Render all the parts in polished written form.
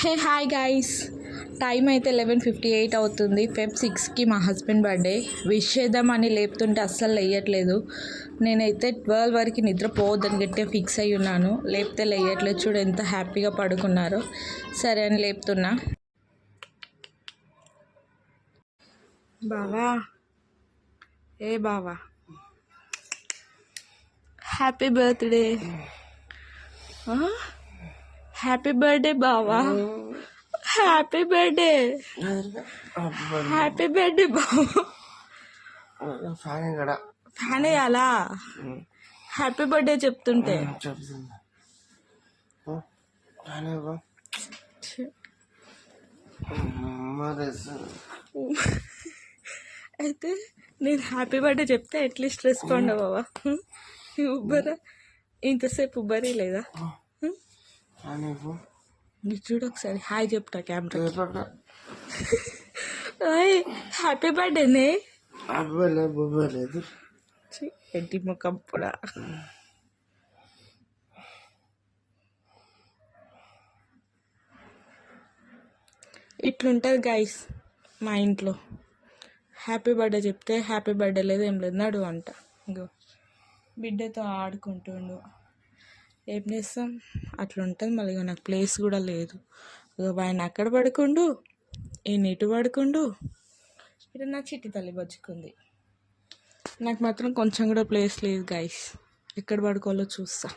Hey hi guys, time అయితే 11:58 అవుతుంది. Feb 6కి మా హస్బెండ్ బర్త్డే. విష్ చేద్దామని లేపుతుంటే అస్సలు లేయట్లేదు. నేనైతే 12 వరకు నిద్రపోవద్దని గట్టిగా ఫిక్స్ అయ్యి ఉన్నాను. లేపితే లేయట్లేదు. చూడు ఎంత హ్యాపీగా పడుకున్నారో. సరే అని లేపుతున్నా. బావా, ఏ బావా, హ్యాపీ బర్త్డే. హ్యాపీ బర్త్డే బావా, హ్యాపీ బర్త్డే, హ్యాపీ బర్త్డే బావా. ఫ్యాన్ వేయాలా? హ్యాపీ బర్త్డే చెప్తుంటే అయితే నేను హ్యాపీ బర్త్డే చెప్తే అట్లీస్ట్ రెస్పాండ్ అవ్వవా? ఉబ్బరా, ఇంతసేపు ఉబ్బరీ లేదా? నీకు చూడు ఒకసారి హాయ్ చెప్తా కెమెరా. హ్యాపీ బర్త్డేనే. ఎడ్డి ముఖం కూడా. ఇట్లుంటుంది గైస్ మా ఇంట్లో. హ్యాపీ బర్త్డే చెప్తే హ్యాపీ బర్త్డే లేదు, ఏం లేదు, నడు అంట. ఇంకో బిడ్డతో ఆడుకుంటుండు. ఏం చేస్తాం, అట్లా ఉంటుంది. మళ్ళీ నాకు ప్లేస్ కూడా లేదు. ఆయన అక్కడ పడుకుండు, ఈయన ఇటు పడుకుండు. ఇక్కడ నా చిట్టి తల్లి బజ్జుకుంది. నాకు మాత్రం కొంచెం కూడా ప్లేస్ లేదు గైస్. ఎక్కడ పడుకోవాలో చూస్తా.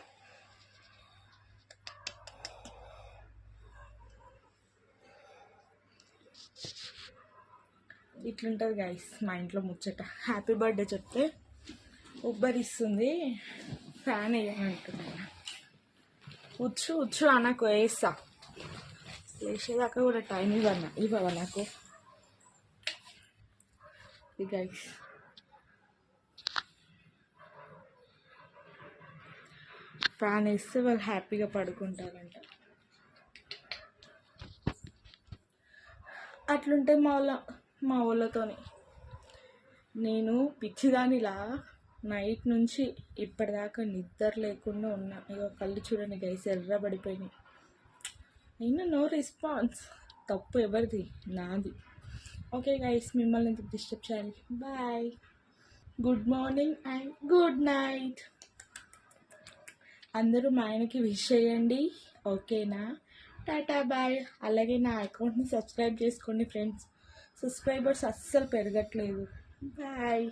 ఇట్లుంటుంది గైస్ మా ఇంట్లో ముచ్చట. హ్యాపీ బర్త్డే చెప్తే ఉబ్బరిస్తుంది, ఫ్యాన్ వేయమంటున్నాను. ఉచ్చు నాకు వేస్తా. వేసేదాకా కూడా టైం ఇవ్వవా నాకు? గైస్ ఫ్యాన్ వేస్తే వాళ్ళు హ్యాపీగా పడుకుంటారంట. అట్లుంటే మా వాళ్ళతోని నేను పిచ్చిదానిలా నైట్ నుంచి ఇప్పటిదాకా నిద్ర లేకుండా ఉన్నా. ఇక కళ్ళు చూడండి గైస్, ఎర్రబడిపోయినాయి. అయినా నో రెస్పాన్స్. తప్పు ఎవరిది? నాది. ఓకే గైస్, మిమ్మల్ని ఎందుకు డిస్టర్బ్ చేయాలి. Bye, good morning and good night. అందరూ మా ఆయనకి విష్ చేయండి, ఓకేనా? Tata bye. అలాగే నా అకౌంట్ని సబ్స్క్రైబ్ చేసుకోండి ఫ్రెండ్స్. సబ్స్క్రైబర్స్ అస్సలు పెరగట్లేదు. బాయ్.